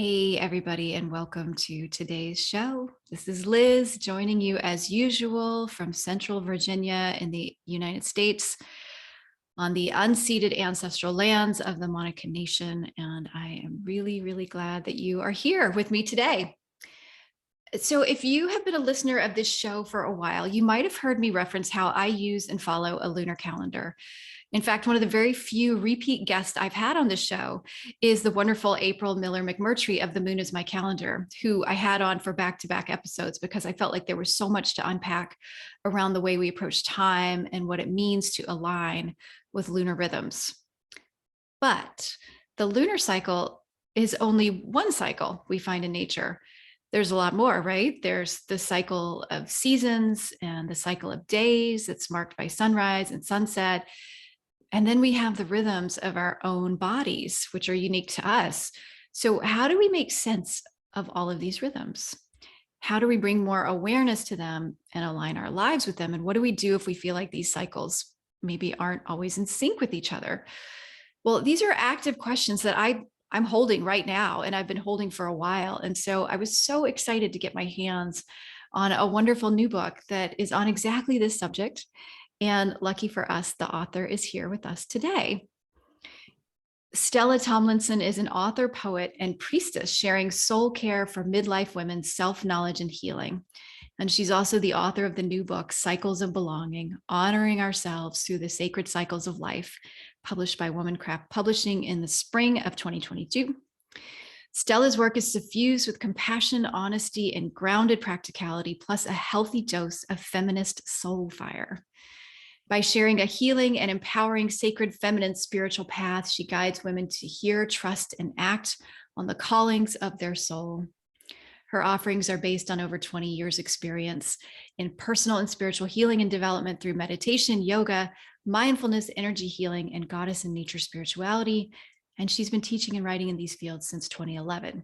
Hey, everybody, and welcome to today's show. This is Liz joining you as usual from Central Virginia in the United States on the unceded ancestral lands of the Monica Nation. And I am really, really glad that you are here with me today. So, if you have been a listener of this show for a while, you might have heard me reference how I use and follow a lunar calendar. In fact, one of the very few repeat guests I've had on this show is the wonderful April Miller McMurtry of The Moon is My Calendar, who I had on for back-to-back episodes because I felt like there was so much to unpack around the way we approach time and what it means to align with lunar rhythms. But the lunar cycle is only one cycle we find in nature. There's a lot more, right? There's the cycle of seasons and the cycle of days that's marked by sunrise and sunset. And then we have the rhythms of our own bodies, which are unique to us. So how do we make sense of all of these rhythms? How do we bring more awareness to them and align our lives with them? And what do we do if we feel like these cycles maybe aren't always in sync with each other? Well, these are active questions that I'm holding right now, and I've been holding for a while. And so I was so excited to get my hands on a wonderful new book that is on exactly this subject. And lucky for us, the author is here with us today. Stella Tomlinson is an author, poet, and priestess sharing soul care for midlife women's self-knowledge and healing. And she's also the author of the new book, Cycles of Belonging, Honoring Ourselves Through the Sacred Cycles of Life, published by Womancraft Publishing in the spring of 2022. Stella's work is suffused with compassion, honesty, and grounded practicality, plus a healthy dose of feminist soul fire. By sharing a healing and empowering sacred feminine spiritual path, she guides women to hear, trust, and act on the callings of their soul. Her offerings are based on over 20 years' experience in personal and spiritual healing and development through meditation, yoga, mindfulness, energy healing, and goddess and nature spirituality. And she's been teaching and writing in these fields since 2011.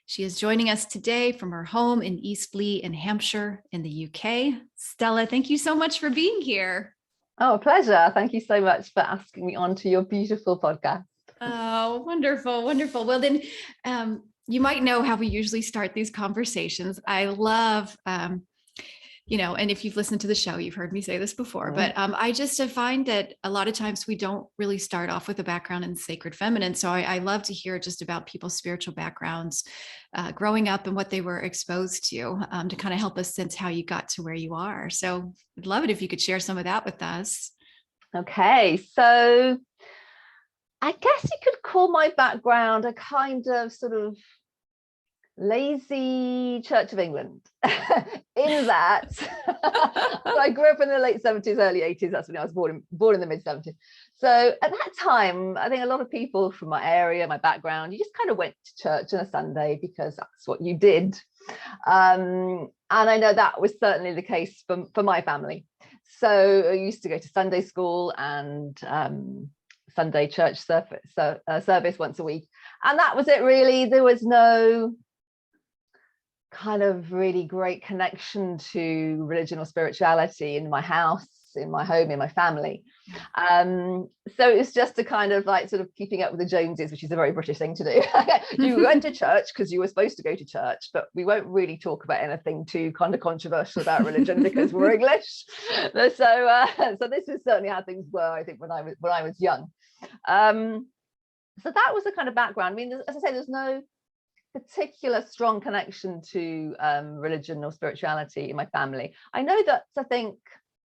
She is joining us today from her home in Eastleigh in Hampshire in the UK. Stella, thank you so much for being here. Oh, a pleasure. Thank you so much for asking me on to your beautiful podcast. Oh, wonderful, wonderful. Well, then you might know how we usually start these conversations. I love, and if you've listened to the show, you've heard me say this before, but I just find that a lot of times we don't really start off with a background in sacred feminine. So I love to hear just about people's spiritual backgrounds, growing up and what they were exposed to kind of help us sense how you got to where you are. So I'd love it if you could share some of that with us. Okay, so I guess you could call my background a kind of sort of lazy Church of England in that I grew up in the late 70s, early 80s. That's when I was born in the mid 70s. So at that time, I think a lot of people from my area, my background, you just kind of went to church on a Sunday because that's what you did. And I know that was certainly the case for my family. So I used to go to Sunday school and Sunday church service once a week. And that was it, really. There was no kind of really great connection to religion or spirituality in my house, in my home, in my family. So it was just a kind of like sort of keeping up with the Joneses, which is a very British thing to do. You went to church because you were supposed to go to church, but we won't really talk about anything too kind of controversial about religion because we're English. So this is certainly how things were, I think, when I was young. So that was the kind of background. I mean, as I say, there's no particular strong connection to religion or spirituality in my family. I know that I think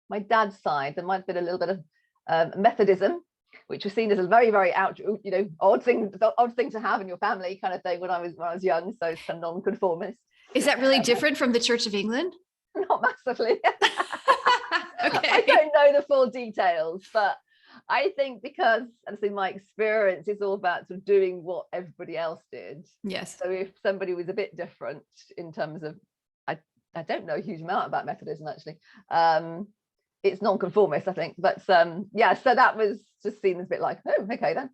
my dad's side, there might have been a little bit of Methodism, which was seen as a very, very odd thing to have in your family, kind of thing when I was young. So it's kind of non-conformist. Is that really different from the Church of England? Not massively. Okay. I don't know the full details, but I think because, as in my experience, it's all about sort of doing what everybody else did. Yes. So if somebody was a bit different in terms of, I don't know a huge amount about Methodism actually. It's non-conformist, I think, but yeah. So that was just seen as a bit like, oh, okay then.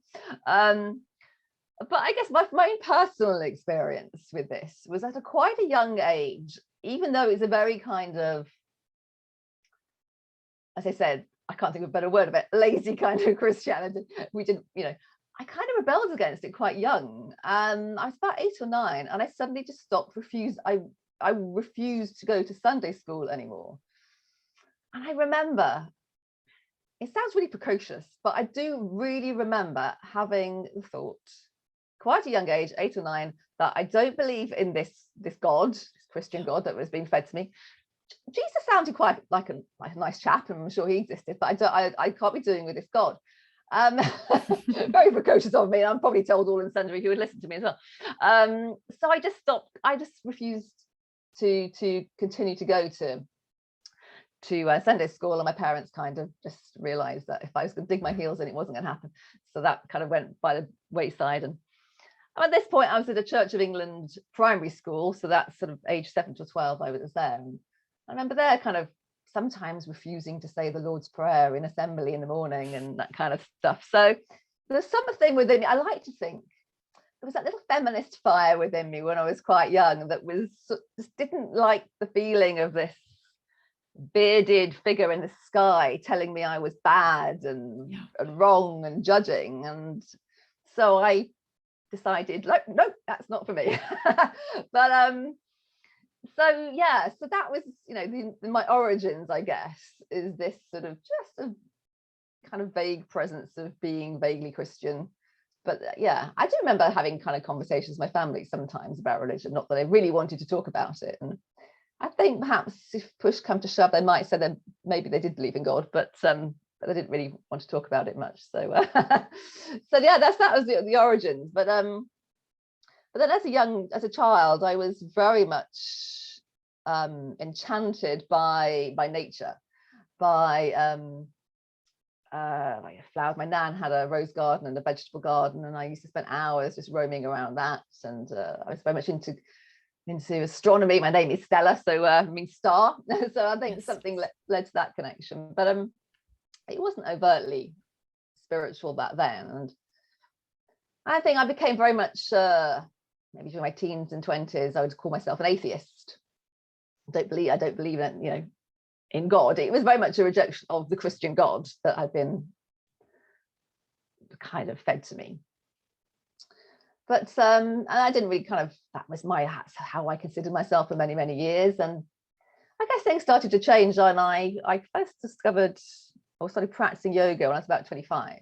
But I guess my own personal experience with this was at quite a young age, even though it's a very kind of, as I said, I can't think of a better word of it, lazy kind of Christianity. We didn't, I kind of rebelled against it quite young. I was about 8 or 9, and I suddenly just I refused to go to Sunday school anymore. And I remember, it sounds really precocious, but I do really remember having the thought, quite a young age, 8 or 9, that I don't believe in this God, this Christian God that was being fed to me. Jesus sounded quite like a nice chap, and I'm sure he existed, but I can't be doing with this God. Very precocious of me. I'm probably told all and sundry who would listen to me as well. So I just stopped. I just refused to continue to go to Sunday school, and my parents kind of just realized that if I was going to dig my heels in, it wasn't going to happen. So that kind of went by the wayside. And at this point, I was at a Church of England primary school, so that's sort of age 7 to 12. I was there. And I remember there kind of sometimes refusing to say the Lord's Prayer in assembly in the morning and that kind of stuff. So there's something within me. I like to think there was that little feminist fire within me when I was quite young that just didn't like the feeling of this bearded figure in the sky telling me I was bad and wrong and judging. And so I decided, like, nope, that's not for me. But so yeah, so that was, my origins, I guess, is this sort of just a kind of vague presence of being vaguely Christian. But yeah, I do remember having kind of conversations with my family sometimes about religion, not that I really wanted to talk about it. And I think perhaps if push come to shove, they might say that maybe they did believe in God, but they didn't really want to talk about it much. So so yeah, that was the origins. But then as a child, I was very much enchanted by nature, by flowers. My nan had a rose garden and a vegetable garden, and I used to spend hours just roaming around that. And I was very much into astronomy. My name is Stella, so means star. So I think something led to that connection. But it wasn't overtly spiritual back then. And I think I became very much maybe during my teens and 20s, I would call myself an atheist. I don't believe in God. It was very much a rejection of the Christian God that had been kind of fed to me. But and I didn't really that was how I considered myself for many, many years. And I guess things started to change, and I first discovered or started practicing yoga when I was about 25.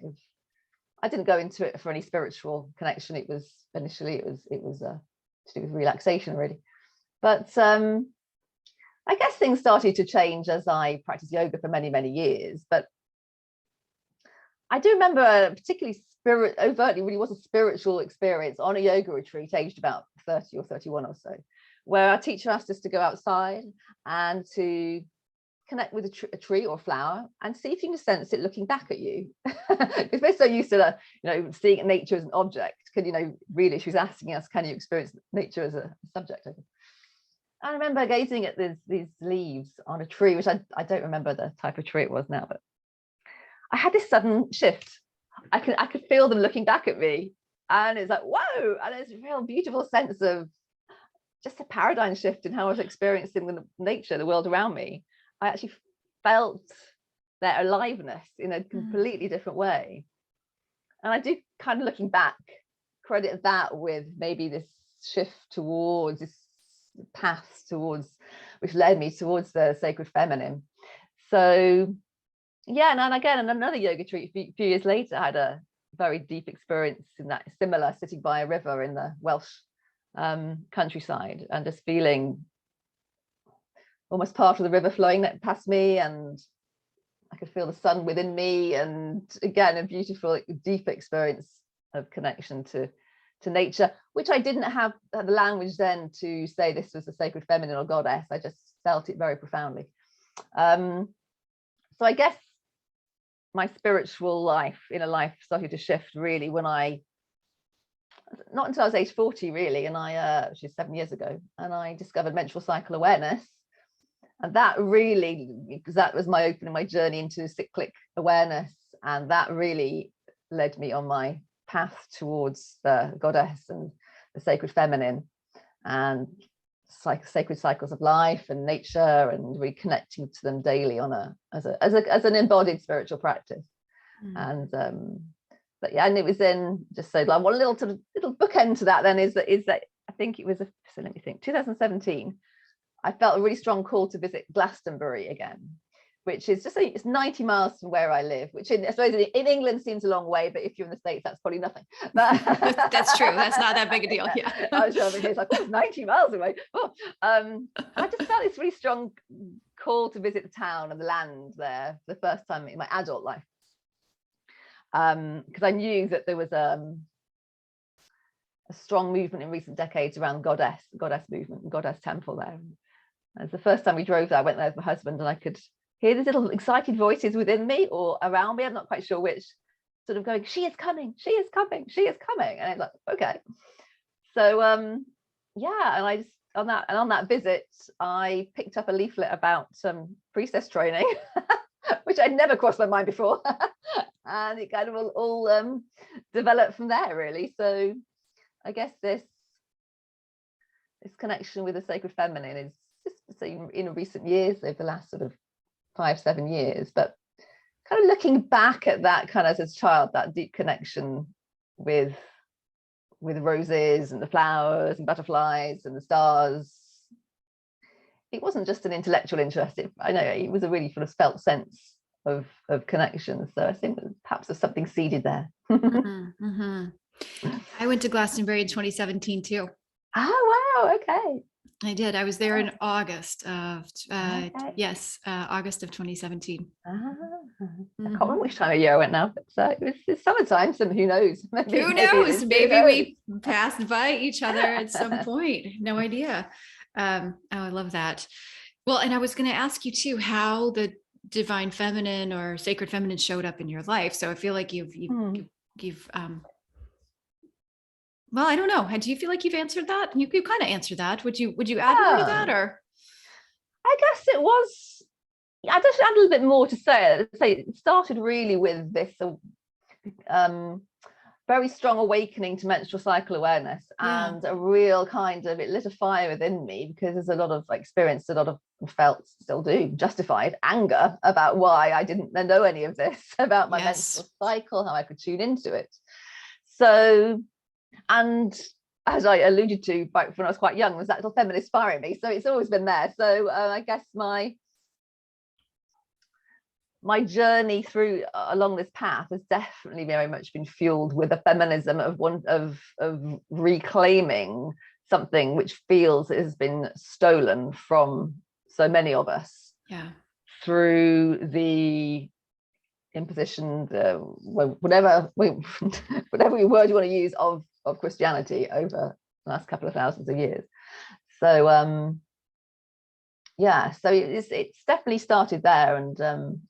I didn't go into it for any spiritual connection. It was initially to do with relaxation, really. But I guess things started to change as I practiced yoga for many, many years. But I do remember a particularly overtly really was a spiritual experience on a yoga retreat aged about 30 or 31 or so, where our teacher asked us to go outside and to connect with a tree or a flower and see if you can sense it looking back at you. Because we're so used to seeing nature as an object. Really, she was asking us, can you experience nature as a subject? I remember gazing at these leaves on a tree, which I don't remember the type of tree it was now, but I had this sudden shift. I could feel them looking back at me, and it's like, whoa, and it's a real beautiful sense of just a paradigm shift in how I was experiencing the nature, the world around me. I actually felt their aliveness in a completely different way. And I do, kind of looking back, credit that with maybe this shift towards this path which led me towards the sacred feminine. So yeah, and again, in another yoga retreat a few years later, I had a very deep experience in that similar, sitting by a river in the Welsh countryside, and just feeling almost part of the river flowing past me, and I could feel the sun within me, and again, a beautiful, deep experience of connection to nature, which I didn't have the language then to say this was a sacred feminine or goddess. I just felt it very profoundly. So I guess my spiritual inner life started to shift really when not until I was age 40 really, and which is 7 years ago, and I discovered menstrual cycle awareness. And that really, because that was my opening, my journey into cyclic awareness, and that really led me on my path towards the goddess and the sacred feminine, and sacred cycles of life and nature, and reconnecting to them daily as an embodied spiritual practice. And but yeah, and it was in, just so like one little sort of little bookend to that then is that I think it was so let me think, 2017, I felt a really strong call to visit Glastonbury again, which is just it's 90 miles from where I live, which I suppose in England seems a long way, but if you're in the States, that's probably nothing. But that's true. That's not that big a deal. Yeah. I'm sure over here it's like, oh, it's 90 miles away. Oh. I just felt this really strong call to visit the town and the land there for the first time in my adult life. Because I knew that there was a strong movement in recent decades around goddess movement, goddess temple there. And it's the first time we drove there, I went there with my husband, and I could hear these little excited voices within me or around me, I'm not quite sure which, sort of going, she is coming, she is coming, she is coming. And it's like, okay. So yeah, and I just on that visit, I picked up a leaflet about priestess training, which I'd never crossed my mind before. And it kind of all developed from there, really. So I guess this connection with the sacred feminine is just so in recent years, over the last sort of 5-7 years, but kind of looking back at that kind of as a child, that deep connection with roses and the flowers and butterflies and the stars. It wasn't just an intellectual interest. I know it was a really sort of felt sense of connection. So I think perhaps there's something seeded there. Mm-hmm, mm-hmm. I went to Glastonbury in 2017 too. Oh, wow. Okay. I did. I was there in August of, Okay. August of 2017. I can't remember which time of year I went now, but it's summertime, so who knows? Who knows? Maybe we passed by each other at some point. No idea. Oh, I love that. Well, and I was going to ask you too, how the divine feminine or sacred feminine showed up in your life. So I feel like you've well, I don't know. Do you feel like you've answered that? You kind of answered that. Would you add more to that, or? I guess it was. I just add a little bit more to say. It started really with this very strong awakening to menstrual cycle awareness, and a real kind of, it lit a fire within me, because there's a lot of experience, a lot of felt, still do, justified anger about why I didn't know any of this about my menstrual cycle, how I could tune into it. So, and as I alluded to back when I was quite young, was that little feminist fire in me. So it's always been there. So I guess my journey through along this path has definitely very much been fueled with a feminism of reclaiming something which feels it has been stolen from so many of us. Yeah. Through the imposition, whatever word you want to use of Christianity over the last couple of thousands of years. So yeah, so it's definitely started there, and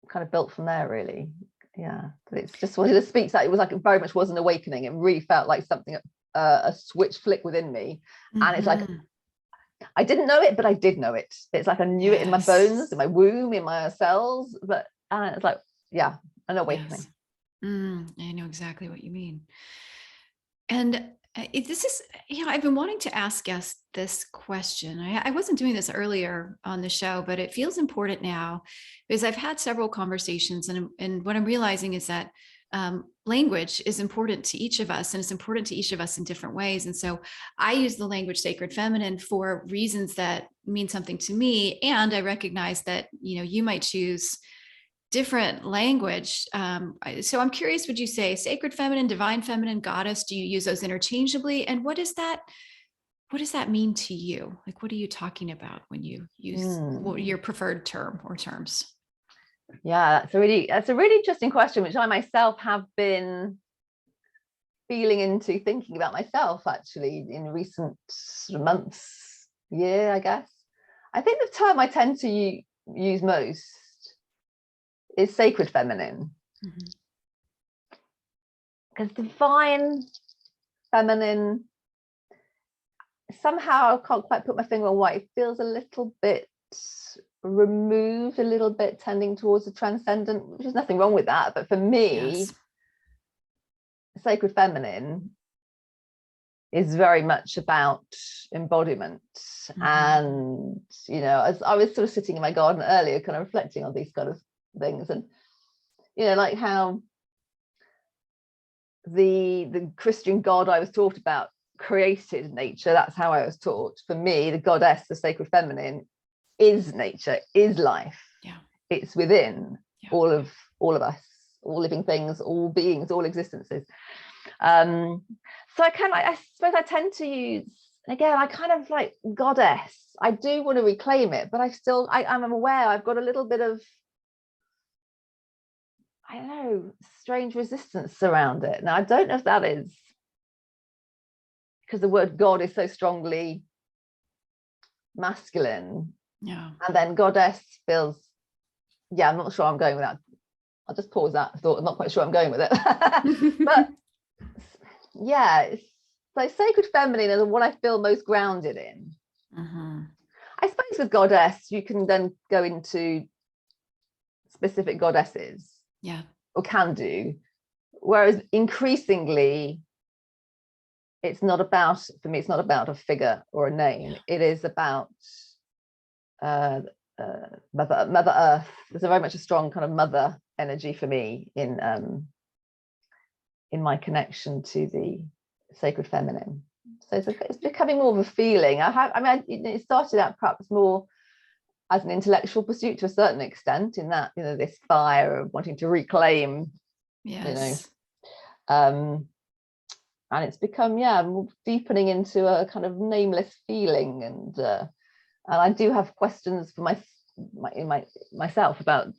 kind of built from there, really. Yeah, but it's just wanted to speak that it was like, it very much was an awakening. It really felt like something, a switch flick within me. And it's like, I didn't know it, but I did know it. It's like I knew it in my bones, in my womb, in my cells, but it's like, yeah, an awakening. I know exactly what you mean. And this is, I've been wanting to ask guests this question. I wasn't doing this earlier on the show, but it feels important now, because I've had several conversations, and what I'm realizing is that language is important to each of us, and it's important to each of us in different ways. And so I use the language sacred feminine for reasons that mean something to me. And I recognize that, you might choose different language. So I'm curious, would you say sacred feminine, divine feminine, goddess? Do you use those interchangeably? And what does that mean to you? Like, what are you talking about when you use your preferred term or terms? Yeah, that's a really interesting question, which I myself have been feeling into, thinking about myself actually in recent months, year, I guess. I think the term I tend to use most is sacred feminine, because divine feminine, somehow I can't quite put my finger on why, it feels a little bit removed, a little bit tending towards the transcendent, which is nothing wrong with that, but for me, sacred feminine is very much about embodiment. And as I was sort of sitting in my garden earlier, kind of reflecting on these kind of things, and like how the Christian God I was taught about created nature. That's how I was taught. For me, the goddess, the sacred feminine, is nature, is life. Yeah. It's within all of us, all living things, all beings, all existences. So I suppose I tend to use, again, I kind of like goddess. I do want to reclaim it, but I'm aware I've got a little bit of, I don't know, strange resistance around it. Now, I don't know if that is because the word God is so strongly masculine. Yeah. And then goddess feels, I'm not sure I'm going with that. I'll just pause that thought. I'm not quite sure I'm going with it. But yeah, so sacred feminine is what I feel most grounded in. Mm-hmm. I suppose with goddess, you can then go into specific goddesses. Yeah. Or can do. Whereas increasingly, it's not about, for me, it's not about a figure or a name. Yeah. It is about Mother Earth. There's very much a strong kind of mother energy for me in my connection to the sacred feminine. So it's becoming more of a feeling. It started out perhaps more as an intellectual pursuit to a certain extent, in that, this fire of wanting to reclaim, yes, and it's become, more deepening into a kind of nameless feeling, and I do have questions for myself about,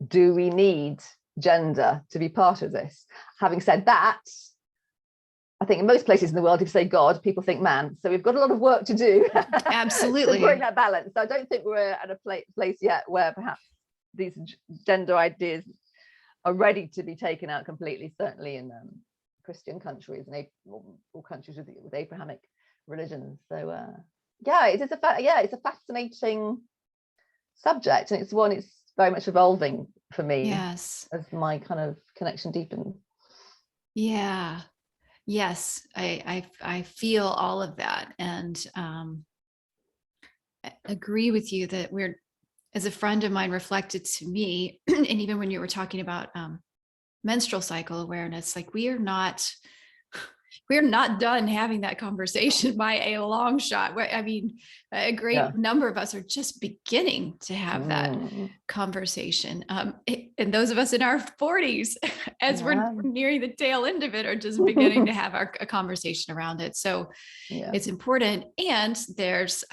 do we need gender to be part of this? Having said that, I think in most places in the world, if you say God, people think man. So we've got a lot of work to do. Absolutely. To bring that balance. So I don't think we're at a place yet where perhaps these gender ideas are ready to be taken out completely, certainly in Christian countries and all countries with Abrahamic religions. So it's a fascinating subject, and it's very much evolving for me. Yes. As my kind of connection deepens. Yeah. Yes, I feel all of that, and I agree with you that as a friend of mine reflected to me, and even when you were talking about menstrual cycle awareness, like we're not done having that conversation by a long shot. I mean, a great number of us are just beginning to have that conversation. And those of us in our 40s, as we're nearing the tail end of it, are just beginning to have a conversation around it. So it's important. And there's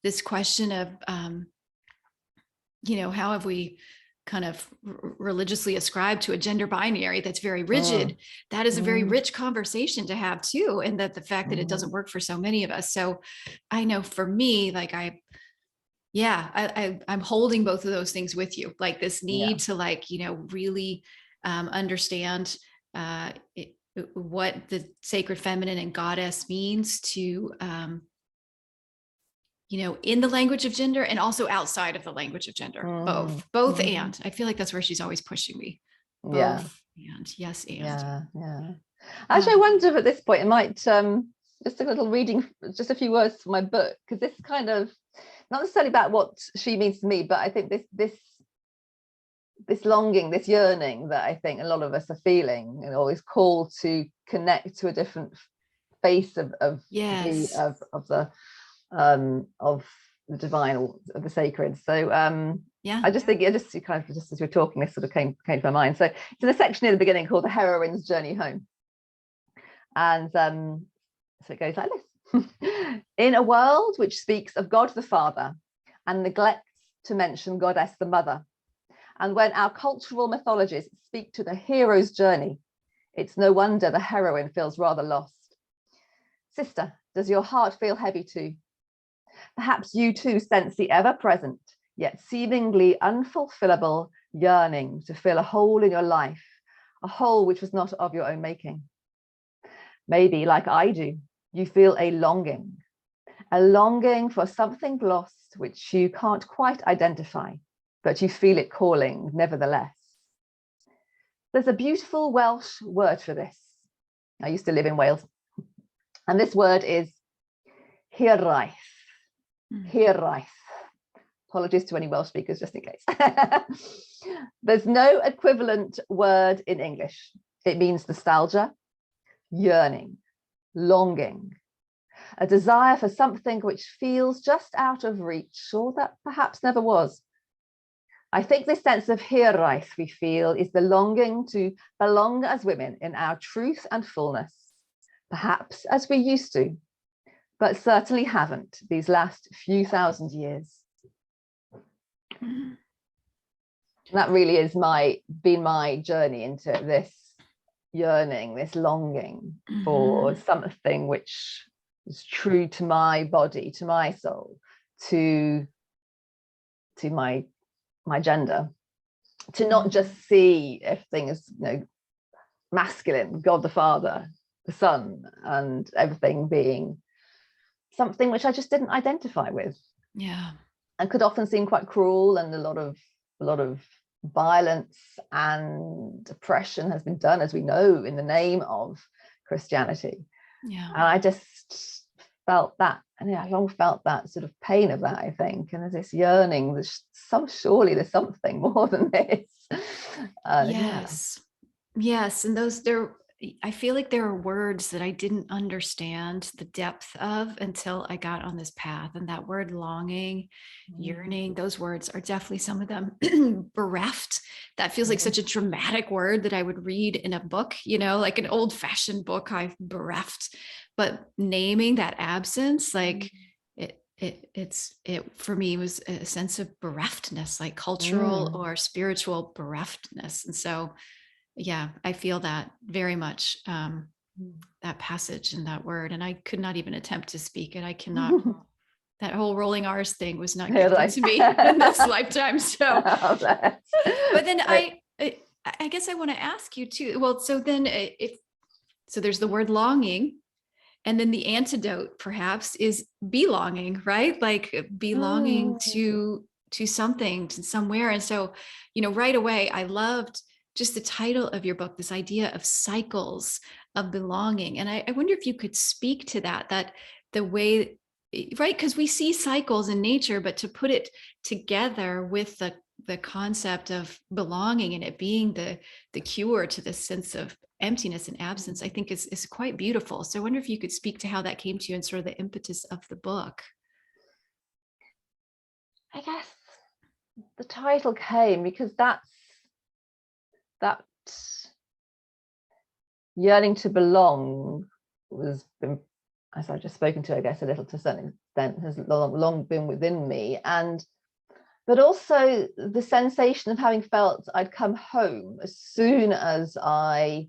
this question of, how have we kind of religiously ascribed to a gender binary that's very rigid? That is a very rich conversation to have too. And that the fact that it doesn't work for so many of us. So I know for me, like I'm holding both of those things with you, like this need to really understand what the sacred feminine and goddess means to, in the language of gender and also outside of the language of gender, both. And I feel like that's where she's always pushing me. Both and yes. And actually, I wonder if at this point it might, just a little reading, just a few words from my book, because this kind of, not necessarily about what she means to me, but I think this longing, this yearning that I think a lot of us are feeling, and always call to connect to a different face of the divine or of the sacred. So I just think just as we're talking, this sort of came to my mind. So it's in a section in the beginning called The Heroine's Journey Home, and so it goes like this. In a world which speaks of God the Father and neglects to mention Goddess the Mother, and when our cultural mythologies speak to the hero's journey, it's no wonder the heroine feels rather lost. Sister, does your heart feel heavy too? Perhaps you too sense the ever-present, yet seemingly unfulfillable yearning to fill a hole in your life, a hole which was not of your own making. Maybe, like I do, you feel a longing for something lost which you can't quite identify, but you feel it calling nevertheless. There's a beautiful Welsh word for this. I used to live in Wales, and this word is hiraeth. Hiraeth. Apologies to any Welsh speakers, just in case. There's no equivalent word in English. It means nostalgia, yearning, longing, a desire for something which feels just out of reach, or that perhaps never was. I think this sense of Heroine we feel is the longing to belong as women in our truth and fullness, perhaps as we used to, but certainly haven't these last few thousand years. That really is been my journey into this yearning, this longing for something which is true to my body, to my soul, to my gender, to not just see everything as, you know, masculine, God the Father, the Son, and everything being something which I just didn't identify with. Yeah. And could often seem quite cruel, and a lot of violence and oppression has been done, as we know, in the name of Christianity. Yeah. And I just felt that, and yeah, I've long felt that sort of pain of that, I think. And there's this yearning, surely there's something more than this. Yes. Yes. And I feel like there are words that I didn't understand the depth of until I got on this path. And that word longing, yearning, those words are definitely some of them. Bereft. That feels like such a dramatic word that I would read in a book, you know, like an old fashioned book, I've bereft. But naming that absence, like it for me was a sense of bereftness, like cultural or spiritual bereftness. And so yeah, I feel that very much, that passage and that word. And I could not even attempt to speak it. I cannot, that whole rolling R's thing was not gifted to me in this lifetime. So, but then I guess I want to ask you too. Well, so then so there's the word longing, and then the antidote perhaps is belonging, right? Like belonging to something, to somewhere. And so, you know, right away, I loved just the title of your book, this idea of cycles of belonging. And I wonder if you could speak to that the way, right? Because we see cycles in nature, but to put it together with the concept of belonging and it being the cure to this sense of emptiness and absence, I think is quite beautiful. So I wonder if you could speak to how that came to you and sort of the impetus of the book. I guess the title came because that yearning to belong was, as I've just spoken to, I guess a little to a certain extent, has long been within me. But also the sensation of having felt I'd come home as soon as I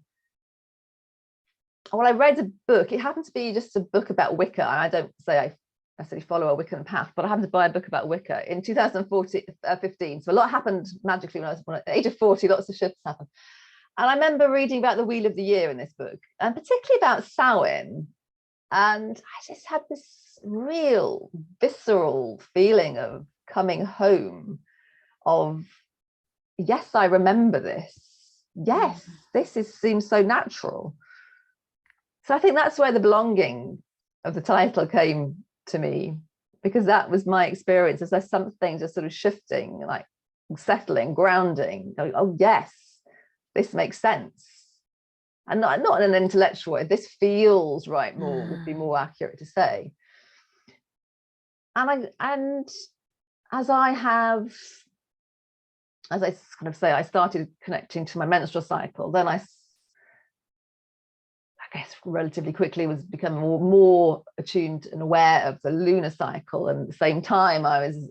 read a book. It happened to be just a book about Wicca, and I don't say I necessarily follow a Wiccan path, but I happened to buy a book about Wicca in 2015. So a lot happened magically when I was at the age of 40. Lots of shifts happened, and I remember reading about the Wheel of the Year in this book, and particularly about Samhain. And I just had this real visceral feeling of coming home, of yes, I remember this. Yes, this seems so natural. So I think that's where the belonging of the title came to me, because that was my experience. As there's something just sort of shifting, like settling, grounding, going, oh yes, this makes sense. And not in an intellectual way, this feels right, more would be more accurate to say. And as I kind of say, I started connecting to my menstrual cycle, then I guess relatively quickly was becoming more attuned and aware of the lunar cycle. And at the same time, I was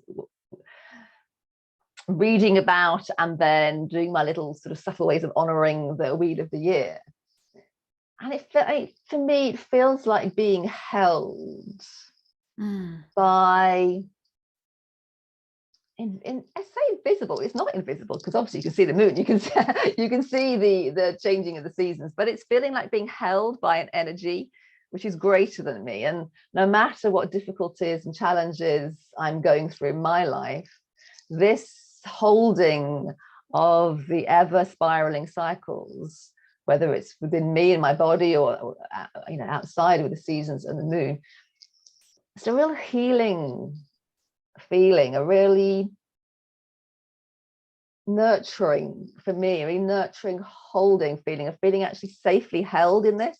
reading about and then doing my little sort of subtle ways of honoring the Wheel of the Year. And for me, it feels like being held by, I say invisible, it's not invisible, because obviously you can see the moon, you can see the changing of the seasons, but it's feeling like being held by an energy which is greater than me. And no matter what difficulties and challenges I'm going through in my life, this holding of the ever spiraling cycles, whether it's within me and my body or you know, outside with the seasons and the moon, it's a real healing feeling, a really nurturing for me, a really nurturing, holding feeling of feeling actually safely held in this.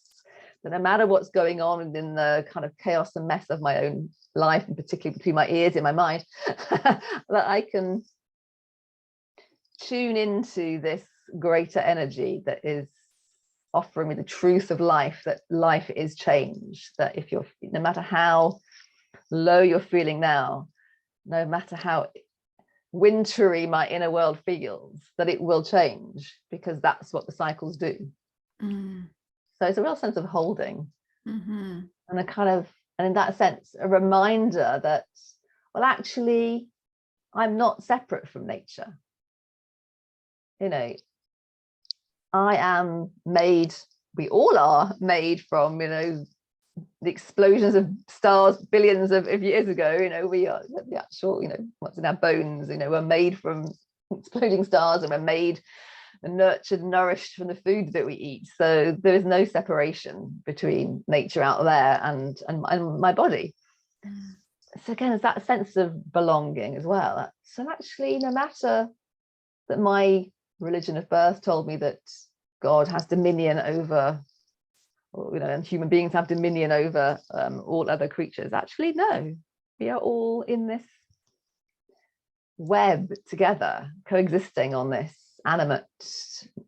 That no matter what's going on within the kind of chaos and mess of my own life, and particularly between my ears in my mind, that I can tune into this greater energy that is offering me the truth of life, that life is change, that if you're, no matter how low you're feeling now, no matter how wintry my inner world feels, that it will change, because that's what the cycles do. So it's a real sense of holding, and a kind of, and in that sense, a reminder that, well, actually, I'm not separate from nature. You know, I am made, we all are made from, you know, the explosions of stars billions of years ago. You know, we are the actual, you know, what's in our bones, you know, we're made from exploding stars, and we're made and nurtured, nourished from the food that we eat. So there is no separation between nature out there and my body. So again, it's that sense of belonging as well. So actually, no matter that my religion of birth told me that God has dominion over, or, you know, and human beings have dominion over all other creatures, actually, no, we are all in this web together, coexisting on this animate,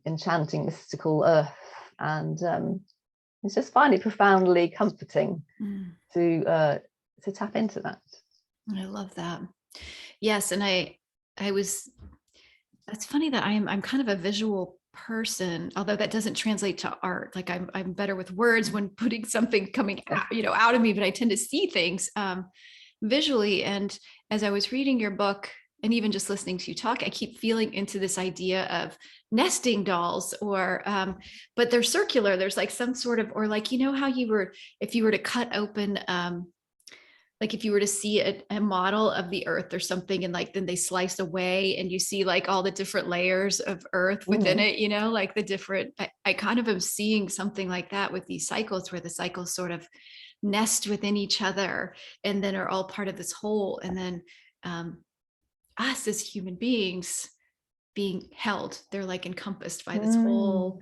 enchanting, mystical earth. And it's just finally profoundly comforting to tap into that. I love that. Yes, and I was. It's funny that I'm kind of a visual person, although that doesn't translate to art. Like I'm better with words when putting something coming out, you know, out of me, but I tend to see things visually. And as I was reading your book, and even just listening to you talk, I keep feeling into this idea of nesting dolls, or but they're circular. There's like some sort of, or like, you know, how if you were to cut open like if you were to see a model of the earth or something, and like then they slice away and you see like all the different layers of earth within it, you know, like the different, I kind of am seeing something like that with these cycles, where the cycles sort of nest within each other and then are all part of this whole. And then us as human beings being held, they're like encompassed by this whole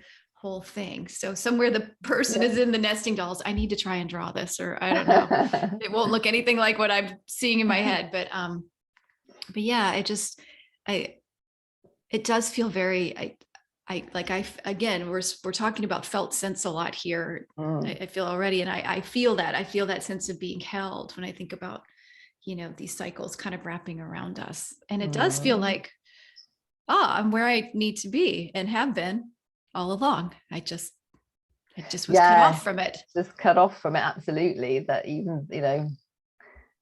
thing. So somewhere the person is in the nesting dolls. I need to try and draw this, or I don't know. It won't look anything like what I'm seeing in my head, but yeah, it does feel very, again, we're talking about felt sense a lot here. I feel already, and I feel that sense of being held when I think about, you know, these cycles kind of wrapping around us. And it does feel like, I'm where I need to be and have been all along. I just was cut off from it. Just cut off from it, absolutely. That even, you know,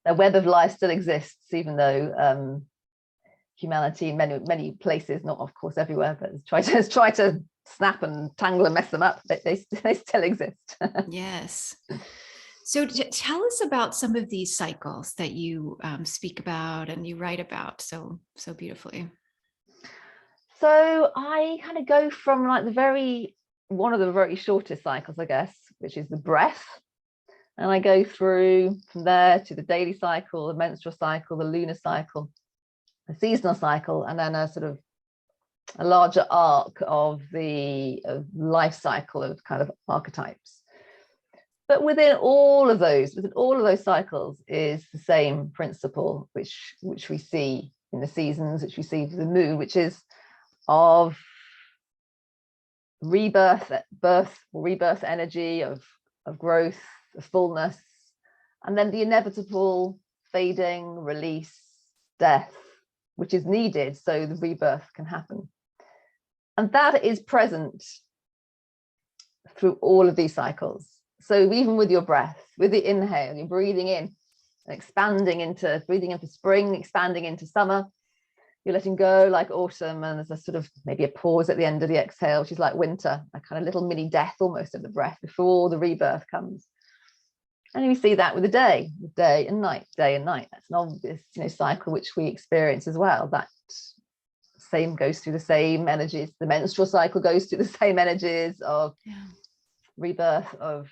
the web of life still exists, even though humanity in many places, not of course everywhere, but has tried to snap and tangle and mess them up, but they still exist. Yes. So tell us about some of these cycles that you speak about and you write about so beautifully. So I kind of go from like one of the very shortest cycles, I guess, which is the breath. And I go through from there to the daily cycle, the menstrual cycle, the lunar cycle, the seasonal cycle, and then a sort of a larger arc of the life cycle of kind of archetypes. But within all of those cycles is the same principle, which we see in the seasons, which we see for the moon, which is of rebirth energy, of growth, of fullness, and then the inevitable fading, release, death, which is needed so the rebirth can happen. And that is present through all of these cycles. So even with your breath, with the inhale, you're breathing in, breathing into spring, expanding into summer. You're letting go like autumn, and there's a sort of maybe a pause at the end of the exhale, which is like winter, a kind of little mini death almost of the breath before the rebirth comes. And we see that with the day and night. That's an obvious, you know, cycle which we experience as well. That same goes through the same energies. The menstrual cycle goes through the same energies of rebirth, of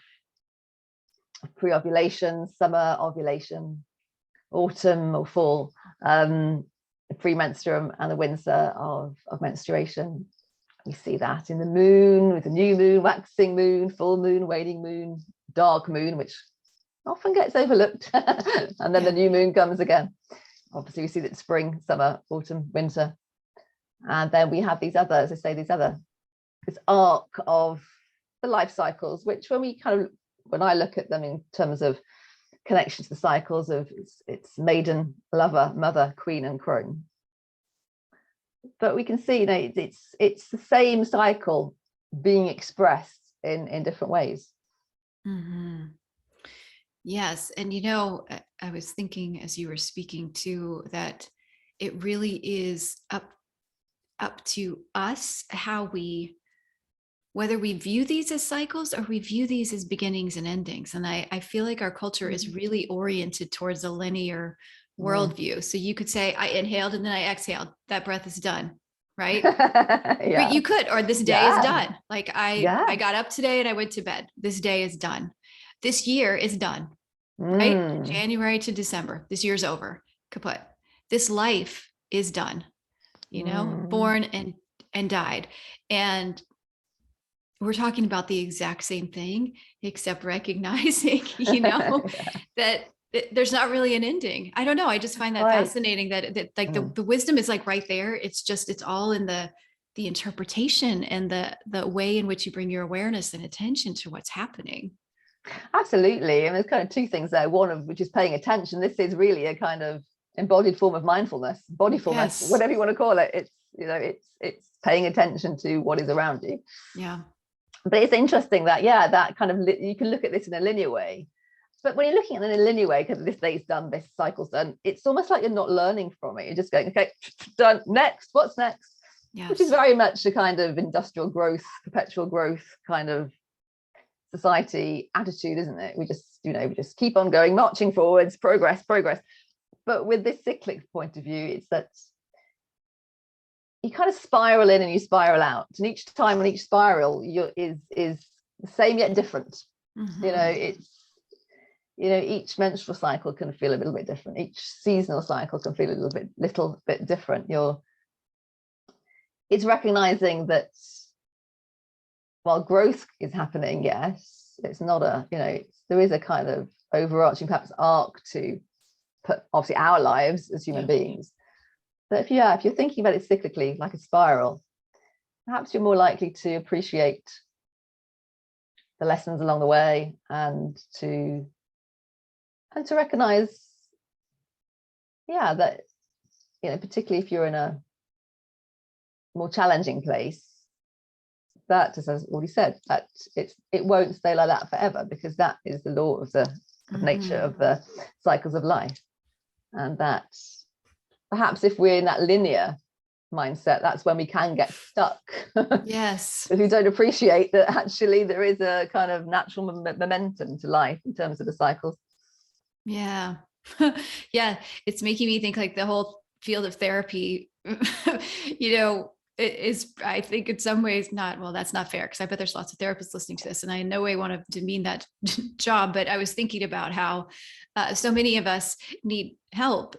pre-ovulation, summer ovulation, autumn or fall. the premenstruum and the winter of menstruation. We see that in the moon, with the new moon, waxing moon, full moon, waning moon, dark moon, which often gets overlooked. And then the new moon comes again. Obviously, we see that spring, summer, autumn, winter. And then we have these other, as I say, this arc of the life cycles, which when I look at them in terms of connection to the cycles of it's maiden, lover, mother, queen, and crone. But we can see, it's the same cycle being expressed in different ways. Mm-hmm. Yes. And, I was thinking as you were speaking too, that it really is up to us whether we view these as cycles or we view these as beginnings and endings. And I feel like our culture is really oriented towards a linear worldview. So you could say, I inhaled and then I exhaled. That breath is done. Right. Yeah. But you could, or this day is done. Like I got up today and I went to bed. This day is done. This year is done. Right. January to December. This year's over. Kaput. This life is done. Born and died. And we're talking about the exact same thing, except recognizing, that there's not really an ending. I don't know. I just find that fascinating that like the wisdom is like right there. It's all in the interpretation and the way in which you bring your awareness and attention to what's happening. Absolutely. And there's kind of two things there. One of which is paying attention. This is really a kind of embodied form of mindfulness, bodyfulness, whatever you want to call it. It's paying attention to what is around you. Yeah. But it's interesting that that kind of you can look at this in a linear way. But when you're looking at it in a linear way, because this day's done, this cycle's done, it's almost like you're not learning from it. You're just going, okay, done. Next, what's next? Yes. Which is very much a kind of industrial growth, perpetual growth kind of society attitude, isn't it? We just keep on going, marching forwards, progress. But with this cyclic point of view, it's that you kind of spiral in and you spiral out, and each time on each spiral is the same yet different. Each menstrual cycle can feel a little bit different. Each seasonal cycle can feel a little bit different. It's recognizing that while growth is happening, yes, it's not there is a kind of overarching perhaps arc to put obviously our lives as human beings. But if you're thinking about it cyclically, like a spiral, perhaps you're more likely to appreciate the lessons along the way and to recognize, that, particularly if you're in a more challenging place, that, as I've already said, that it won't stay like that forever, because that is the law of the nature of the cycles of life. And that perhaps if we're in that linear mindset, that's when we can get stuck. Yes. Because we don't appreciate that actually there is a kind of natural momentum to life in terms of the cycles. Yeah. Yeah. It's making me think like the whole field of therapy, is, I think in some ways that's not fair, because I bet there's lots of therapists listening to this, and I in no way want to demean that job, but I was thinking about how so many of us need help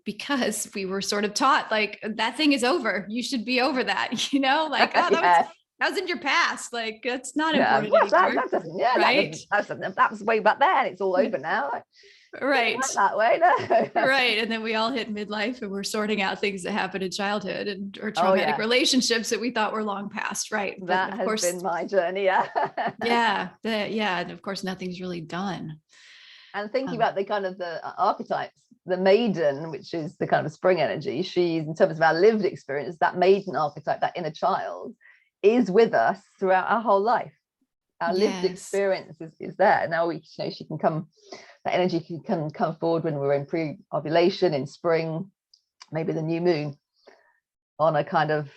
because we were sort of taught like that thing is over. You should be over that, like, oh, that was in your past. Like, that's not important anymore. That doesn't, right? That was way back there, and it's all over now. Right. That way, no. Right. And then we all hit midlife and we're sorting out things that happened in childhood or traumatic relationships that we thought were long past. Right. That has been my journey. Yeah. And of course, nothing's really done. And thinking about the kind of the archetypes, the maiden, which is the kind of spring energy, she's, in terms of our lived experience, that maiden archetype, that inner child, is with us throughout our whole life. Our lived experience is there. Now she can come. That energy can come forward when we're in pre-ovulation, in spring, maybe the new moon, on a kind of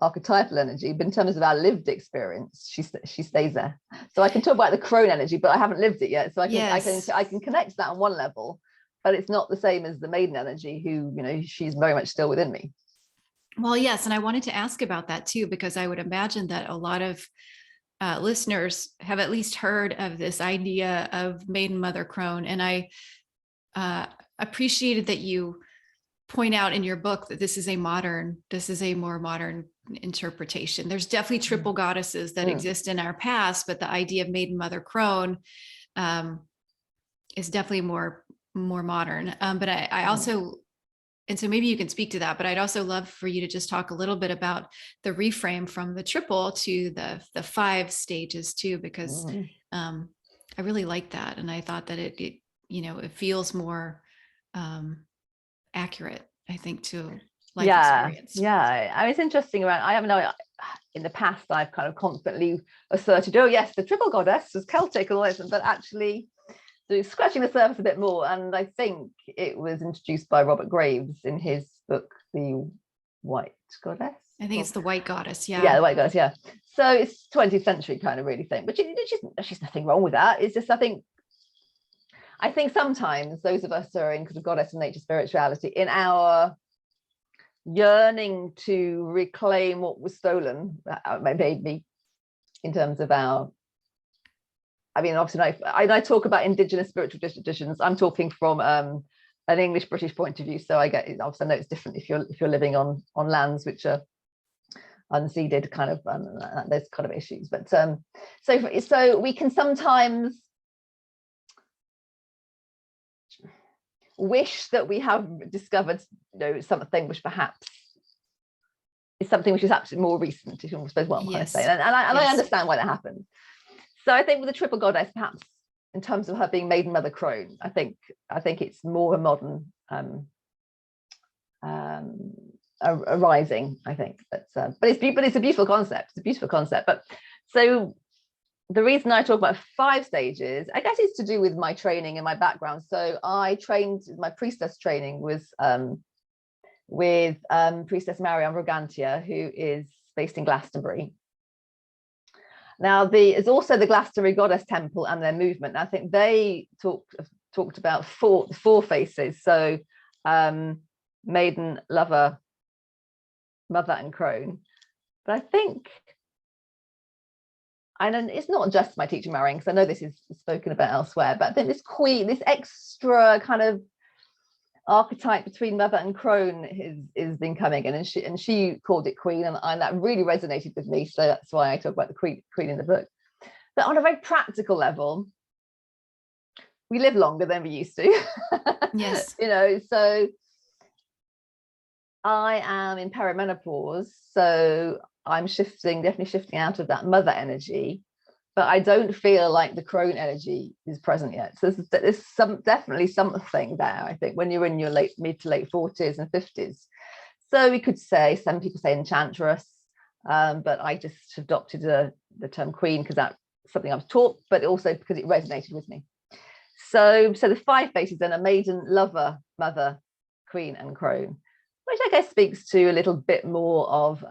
archetypal energy. But in terms of our lived experience, she stays there. So I can talk about the crone energy, but I haven't lived it yet. So I can connect that on one level, but it's not the same as the maiden energy, who she's very much still within me. Well, yes, and I wanted to ask about that too, because I would imagine that a lot of listeners have at least heard of this idea of maiden, mother, crone. And I appreciated that you point out in your book that this is a more modern interpretation. There's definitely triple goddesses that exist in our past, but the idea of maiden, mother, crone is definitely more modern. But I also, and so maybe you can speak to that, but I'd also love for you to just talk a little bit about the reframe from the triple to the 5 stages too, because I really like that. And I thought that it feels more accurate, I think, to life experience. Yeah. I mean, it's interesting I have no, in the past, I've kind of constantly asserted, oh yes, the triple goddess was Celtic, all this, but actually scratching the surface a bit more. And I think it was introduced by Robert Graves in his book, The White Goddess. I think it's The White Goddess. Yeah, The White Goddess. Yeah. So it's 20th century kind of really thing, but there's nothing wrong with that. It's just, I think sometimes those of us who are in kind of goddess and nature spirituality, in our yearning to reclaim what was stolen, maybe in terms of our, I mean, obviously, I talk about indigenous spiritual traditions. I'm talking from an English British point of view, so I get, obviously, I know it's different if you're living on lands which are unceded, kind of those kind of issues. But so we can sometimes wish that we have discovered, something which perhaps is something which is absolutely more recent, if you suppose what I'm kind of saying. And I understand why that happens. So I think with the triple goddess, perhaps in terms of her being maiden, mother, crone, I think it's more a modern arising, I think. But it's a beautiful concept. It's a beautiful concept. But so the reason I talk about 5 stages, I guess, is to do with my training and my background. So my priestess training was with Priestess Marianne Rogantia, who is based in Glastonbury. Now, there's also the Glastonbury Goddess Temple and their movement. I think they talked about four faces. So maiden, lover, mother, and crone. But I think, and it's not just my teacher Marianne, because I know this is spoken about elsewhere, but I think this queen, this extra kind of archetype between mother and crone is been coming in, and she called it queen, and that really resonated with me. So that's why I talk about the queen in the book. But on a very practical level, we live longer than we used to. Yes. So I am in perimenopause, so I'm definitely shifting out of that mother energy, but I don't feel like the crone energy is present yet. So there's definitely something there, I think, when you're in your mid to late 40s and 50s. So we could say, some people say enchantress, but I just adopted the term queen because that's something I was taught, but also because it resonated with me. So the 5 faces then are maiden, lover, mother, queen, and crone, which I guess speaks to a little bit more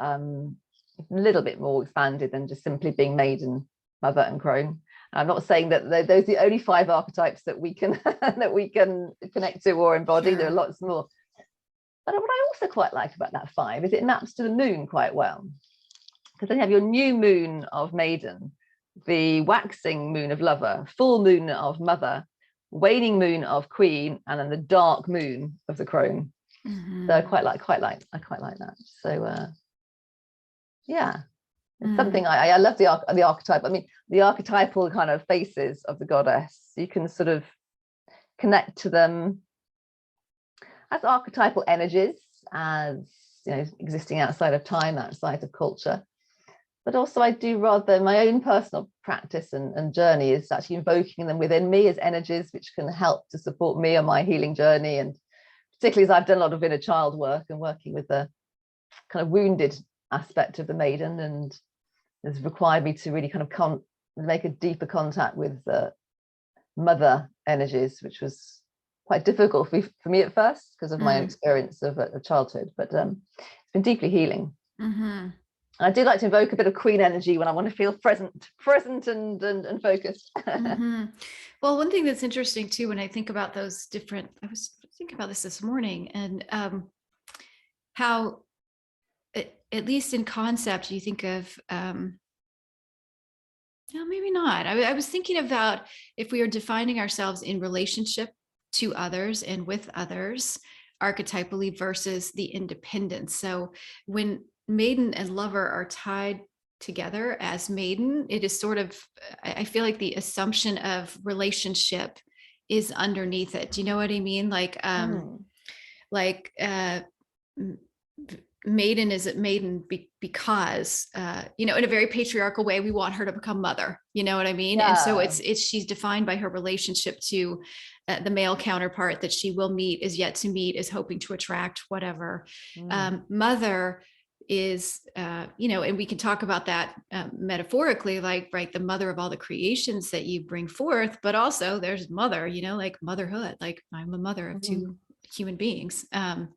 expanded than just simply being maiden, mother, and crone. I'm not saying that those are the only 5 archetypes that we can connect to or embody. Sure. There are lots more. But what I also quite like about that 5 is it maps to the moon quite well, because then you have your new moon of maiden, the waxing moon of lover, full moon of mother, waning moon of queen, and then the dark moon of the crone. So I quite like that. So yeah. It's something I love the archetype. I mean, the archetypal kind of faces of the goddess, you can sort of connect to them as archetypal energies, as existing outside of time, outside of culture. But also I do rather, my own personal practice and journey is actually invoking them within me as energies which can help to support me on my healing journey. And particularly as I've done a lot of inner child work and working with the kind of wounded aspect of the maiden, and has required me to really kind of make a deeper contact with the mother energies, which was quite difficult for me at first because of my own experience of childhood, but it's been deeply healing. I do like to invoke a bit of queen energy when I want to feel present and focused. Well, one thing that's interesting too, when I think about those different, I was thinking about this morning, and how at least in concept, you think of, no, maybe not. I was thinking about if we are defining ourselves in relationship to others and with others, archetypally versus the independence. So when maiden and lover are tied together as maiden, it is sort of, I feel like the assumption of relationship is underneath it. Do you know what I mean? Like maiden is it maiden because in a very patriarchal way we want her to become mother, you know what I mean? And so it's she's defined by her relationship to the male counterpart that she will meet, is yet to meet, is hoping to attract, whatever. Mother is and we can talk about that metaphorically, like, right, the mother of all the creations that you bring forth, but also there's mother, like motherhood, like I'm a mother of two human beings, and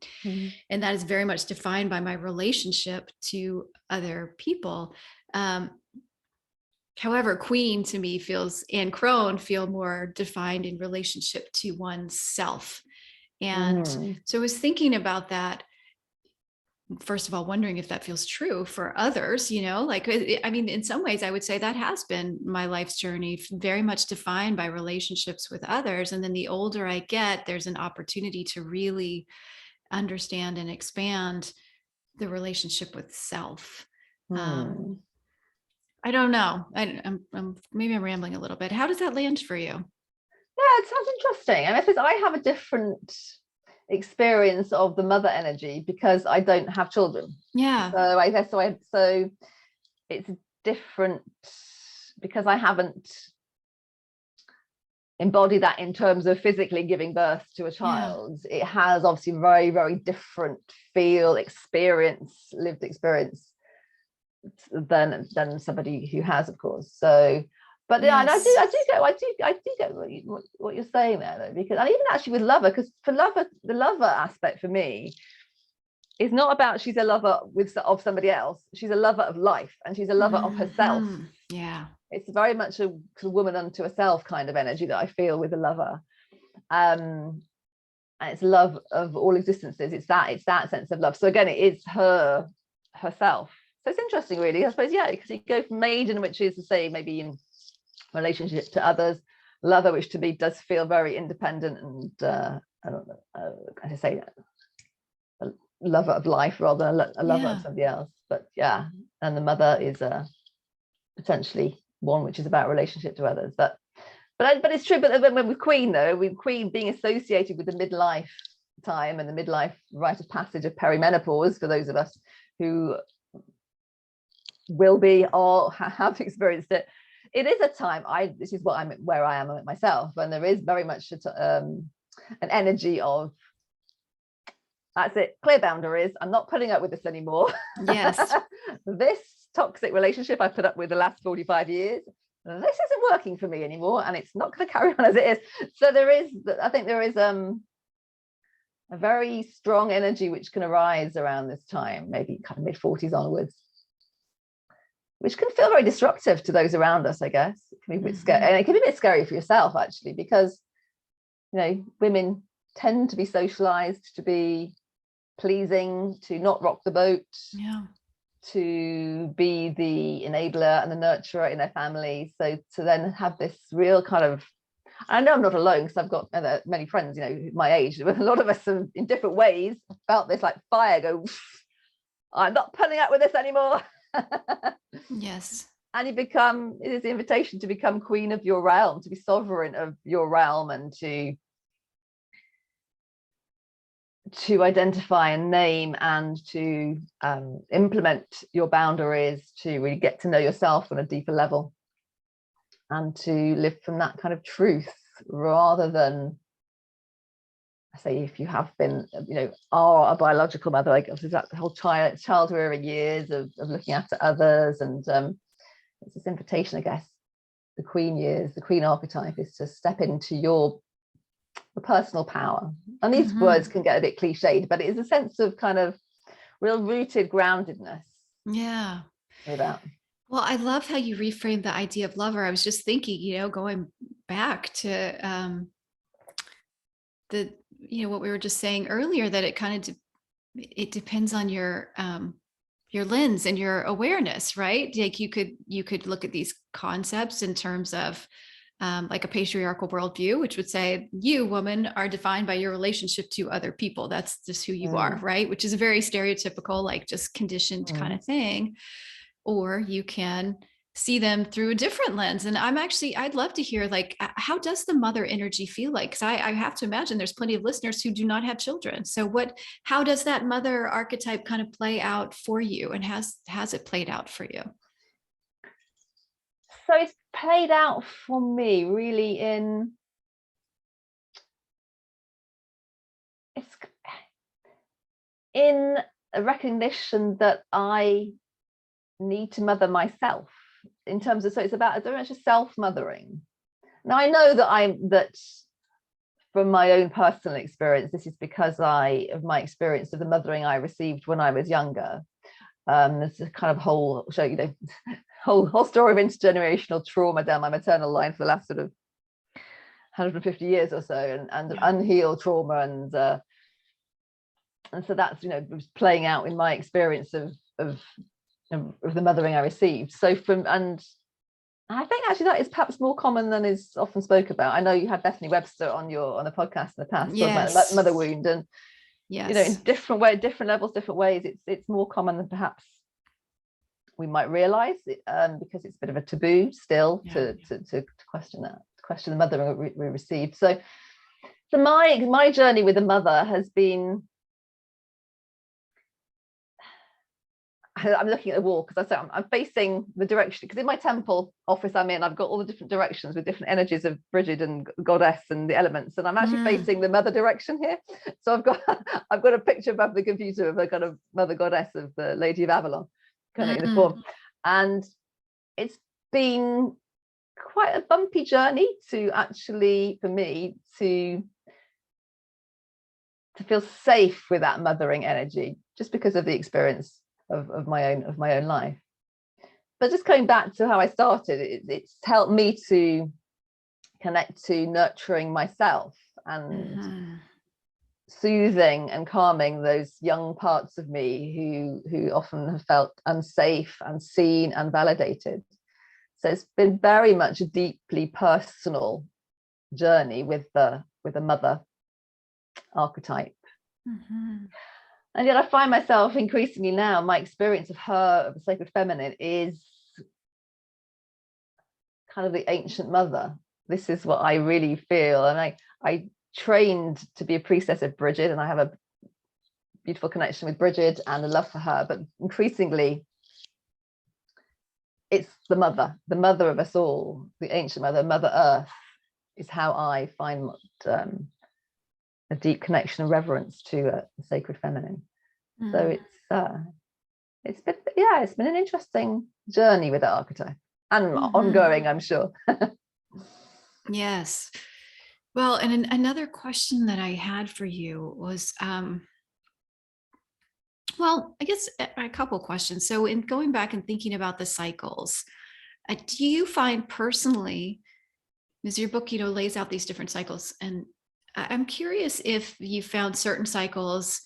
that is very much defined by my relationship to other people. However, queen to me feels, and crone feel more defined in relationship to oneself. And so I was thinking about that, first of all, wondering if that feels true for others, like, I mean, in some ways I would say that has been my life's journey, very much defined by relationships with others. And then the older I get, there's an opportunity to really understand and expand the relationship with self. I don't know. I'm maybe I'm rambling a little bit. How does that land for you? Yeah, it sounds interesting. And I suppose I have a different experience of the mother energy because I don't have children. Yeah. So I guess so it's different because I haven't embodied that in terms of physically giving birth to a child. It has obviously very, very different feel, experience, lived experience than somebody who has, of course. So, but yeah, and I do get what you're saying there, though, because, and even actually with lover, because for lover, the lover aspect for me is not about she's a lover of somebody else. She's a lover of life, and she's a lover of herself. Yeah, it's very much a woman unto herself kind of energy that I feel with a lover. And it's love of all existences. It's that sense of love. So again, it is herself. So it's interesting, really, I suppose. Yeah, because you go from maiden, which is to say maybe in relationship to others, lover, which to me does feel very independent and I don't know, as I say, a lover of life rather than a lover of somebody else. But yeah, and the mother is potentially one which is about relationship to others. But it's true. But when with Queen, though, with Queen being associated with the midlife time and the midlife rite of passage of perimenopause, for those of us who will be or have experienced it, it is a time. This is where I am myself, and there is very much an energy of, that's it, clear boundaries. I'm not putting up with this anymore. Yes. This toxic relationship I put up with the last 45 years, this isn't working for me anymore, and it's not going to carry on as it is. So I think there is a very strong energy which can arise around this time, maybe kind of mid-40s onwards, which can feel very disruptive to those around us, I guess. It can be a bit scary, and it can be a bit scary for yourself, actually, because women tend to be socialized to be pleasing, to not rock the boat, to be the enabler and the nurturer in their family. So to then have this real kind of, I know I'm not alone because I've got many friends, my age, a lot of us have, in different ways, felt this like fire go, I'm not putting up with this anymore. Yes. And it is the invitation to become queen of your realm, to be sovereign of your realm, and to identify and name and to implement your boundaries, to really get to know yourself on a deeper level, and to live from that kind of truth, rather than, I say, if you have been, are a biological mother, like obviously that the whole child rearing years of looking after others, and it's this invitation, I guess, the queen years, the queen archetype is to step into your personal power. And these words can get a bit cliched, but it is a sense of kind of real rooted groundedness. Yeah. About. Well, I love how you reframed the idea of lover. I was just thinking, going back to what we were just saying earlier, that it kind of it depends on your lens and your awareness, right? Like you could look at these concepts in terms of like a patriarchal worldview, which would say you, woman, are defined by your relationship to other people. That's just who you are, right? Which is a very stereotypical, like just conditioned kind of thing. Or you can see them through a different lens. And I'd love to hear, like, how does the mother energy feel like? Because I have to imagine there's plenty of listeners who do not have children. So how does that mother archetype kind of play out for you? And has it played out for you? So it's played out for me really in a recognition that I need to mother myself, in terms of, so it's about very much a self-mothering. Now I know that from my own personal experience, this is because of my experience of the mothering I received when I was younger. There's a kind of whole whole story of intergenerational trauma down my maternal line for the last sort of 150 years or so, and unhealed trauma, and so that's was playing out in my experience of the mothering I received. So and I think actually that is perhaps more common than is often spoke about. I know you had Bethany Webster on the podcast in the past, yes, about mother wound, and yes, in different ways, different levels, different ways. It's more common than perhaps we might realize, because it's a bit of a taboo still to question that, to question the mothering we received. So my journey with the mother has been, I'm looking at the wall because I'm facing the direction, because in my temple office I'm in, I've got all the different directions with different energies of Bridget and goddess and the elements, and I'm actually facing the mother direction here. So I've got a picture above the computer of a kind of mother goddess of the Lady of Avalon, kind of in the form, and it's been quite a bumpy journey to actually, for me, to feel safe with that mothering energy, just because of the experience of my own life. But just going back to how I started, it's helped me to connect to nurturing myself and soothing and calming those young parts of me who often have felt unsafe, unseen, unvalidated. So it's been very much a deeply personal journey with the mother archetype. And yet I find myself increasingly now, my experience of her, of the sacred feminine, is kind of the ancient mother. This is what I really feel. And I trained to be a priestess of Bridget, and I have a beautiful connection with Bridget and a love for her. But increasingly, it's the mother of us all, the ancient mother, Mother Earth, is how I find a deep connection and reverence to the sacred feminine. So it's been an interesting journey with that archetype, and ongoing, I'm sure. Yes. Well, and another question that I had for you was, well, I guess a couple questions. So in going back and thinking about the cycles, do you find personally, as your book, lays out these different cycles, and I'm curious if you found certain cycles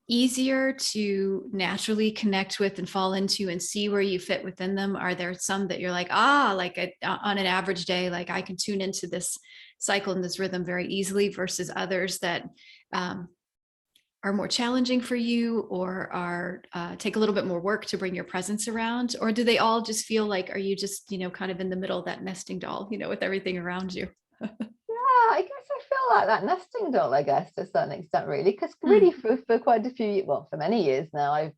easier to naturally connect with and fall into and see where you fit within them? Are there some that you're like, like on an average day, like I can tune into this cycle and this rhythm very easily, versus others that are more challenging for you, or are take a little bit more work to bring your presence around? Or do they all just feel like, are you just, kind of in the middle of that nesting doll, with everything around you? I guess I feel like that nesting doll, I guess, to a certain extent, really, because really for quite a few, well, for many years now,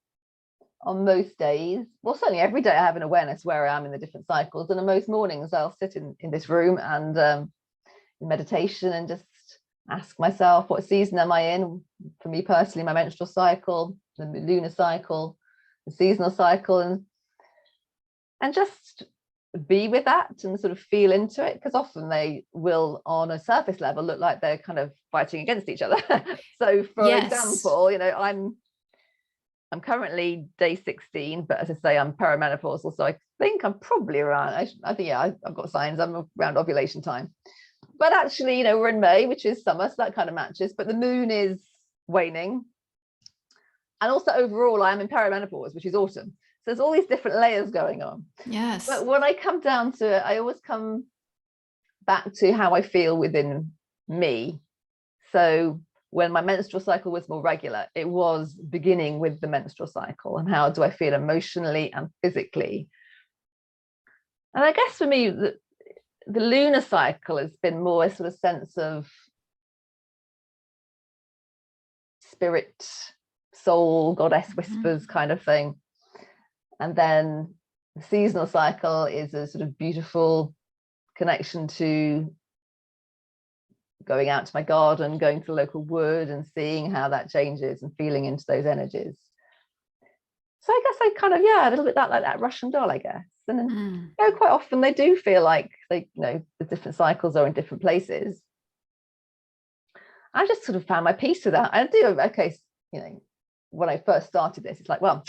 on most days, well, certainly every day, I have an awareness where I am in the different cycles, and on most mornings I'll sit in this room and in meditation and just ask myself, what season am I in? For me personally, my menstrual cycle, the lunar cycle, the seasonal cycle, and just be with that and sort of feel into it, because often they will, on a surface level, look like they're kind of fighting against each other. So for example, I'm currently day 16, but as I say, I'm perimenopausal, so I think I'm probably around, I've got signs, I'm around ovulation time. But actually, we're in May, which is summer, so that kind of matches, but the moon is waning. And also overall, I'm in perimenopause, which is autumn. So there's all these different layers going on. Yes. But when I come down to it, I always come back to how I feel within me. So when my menstrual cycle was more regular, it was beginning with the menstrual cycle, and how do I feel emotionally and physically. And I guess for me, the lunar cycle has been more a sort of sense of spirit, soul, goddess whispers kind of thing. And then the seasonal cycle is a sort of beautiful connection to going out to my garden, going to the local wood and seeing how that changes and feeling into those energies. So I guess I kind of, a little bit like that Russian doll, I guess. And then, quite often they do feel like they, the different cycles are in different places. I just sort of found my peace with that. I do, okay, when I first started this, it's like, well,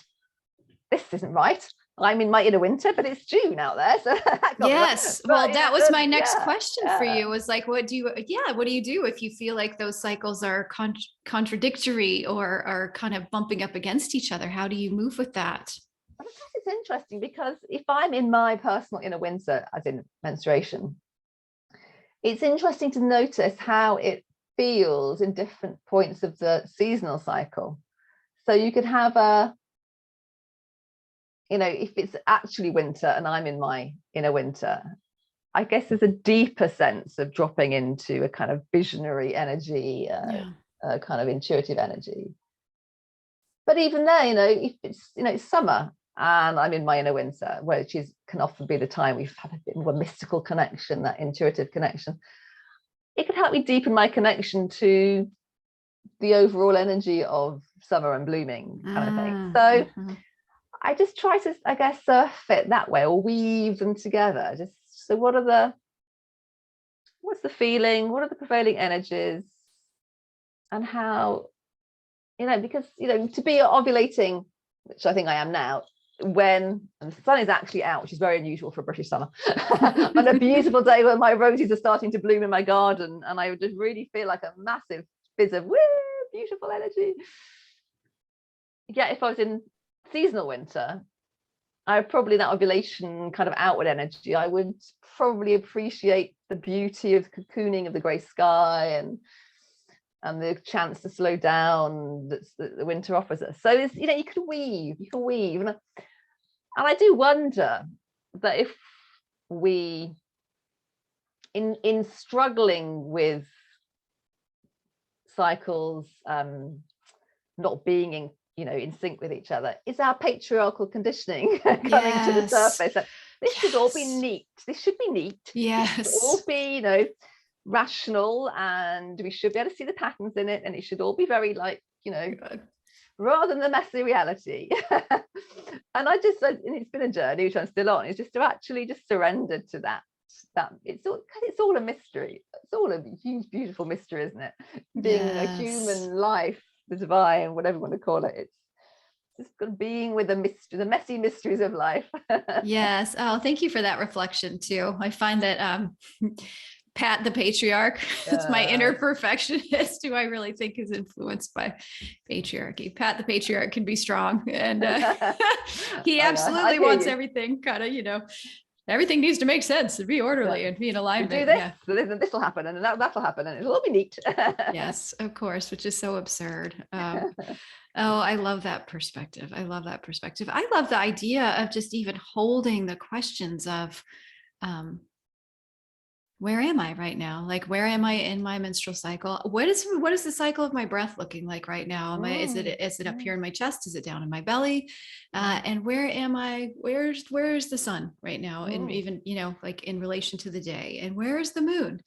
this isn't right. I'm in my inner winter, but it's June out there. So yes. Well, that was my next question for you, was like, what do you do if you feel like those cycles are contradictory or are kind of bumping up against each other? How do you move with that? I guess it's interesting, because if I'm in my personal inner winter, as in menstruation, it's interesting to notice how it feels in different points of the seasonal cycle. So you could have if it's actually winter and I'm in my inner winter, I guess there's a deeper sense of dropping into a kind of visionary energy, a kind of intuitive energy. But even there, if it's summer and I'm in my inner winter, which can often be the time we've had a bit more mystical connection, that intuitive connection, it could help me deepen my connection to the overall energy of summer and blooming kind of thing. So I just try to, I guess, surf it that way, or weave them together. So what's the feeling? What are the prevailing energies? And how, because, to be ovulating, which I think I am now, when the sun is actually out, which is very unusual for a British summer, on a beautiful day when my roses are starting to bloom in my garden, and I would just really feel like a massive fizz of, woo, beautiful energy. Yeah, if I was in seasonal winter, that ovulation kind of outward energy, I would probably appreciate the beauty of the cocooning of the grey sky and the chance to slow down that the winter offers us. So it's, you can weave, and I do wonder that if we, in struggling with cycles not being in sync with each other, is our patriarchal conditioning coming to the surface. So this should all be neat. This should be neat. Yes. It should all be, rational, and we should be able to see the patterns in it, and it should all be very rather than the messy reality. And it's been a journey, which I'm still on, is just to actually just surrender to that it's all a mystery. It's all a huge, beautiful mystery, isn't it? Being a human life, the divine, whatever you want to call it. It's just being with the messy mysteries of life. Yes. Oh, thank you for that reflection too. I find that Pat the patriarch is my inner perfectionist, who I really think is influenced by patriarchy. Pat the patriarch can be strong, and he absolutely wants everything kind of, everything needs to make sense and be orderly and be in alignment. Do this, this will happen, and that'll happen, and it'll all be neat. Yes, of course, which is so absurd. Oh, I love that perspective. I love the idea of just even holding the questions of, where am I right now? Like, where am I in my menstrual cycle? What is the cycle of my breath looking like right now? Is it up here in my chest? Is it down in my belly? And where am I? Where's the sun right now? And even, like in relation to the day, and where is the moon?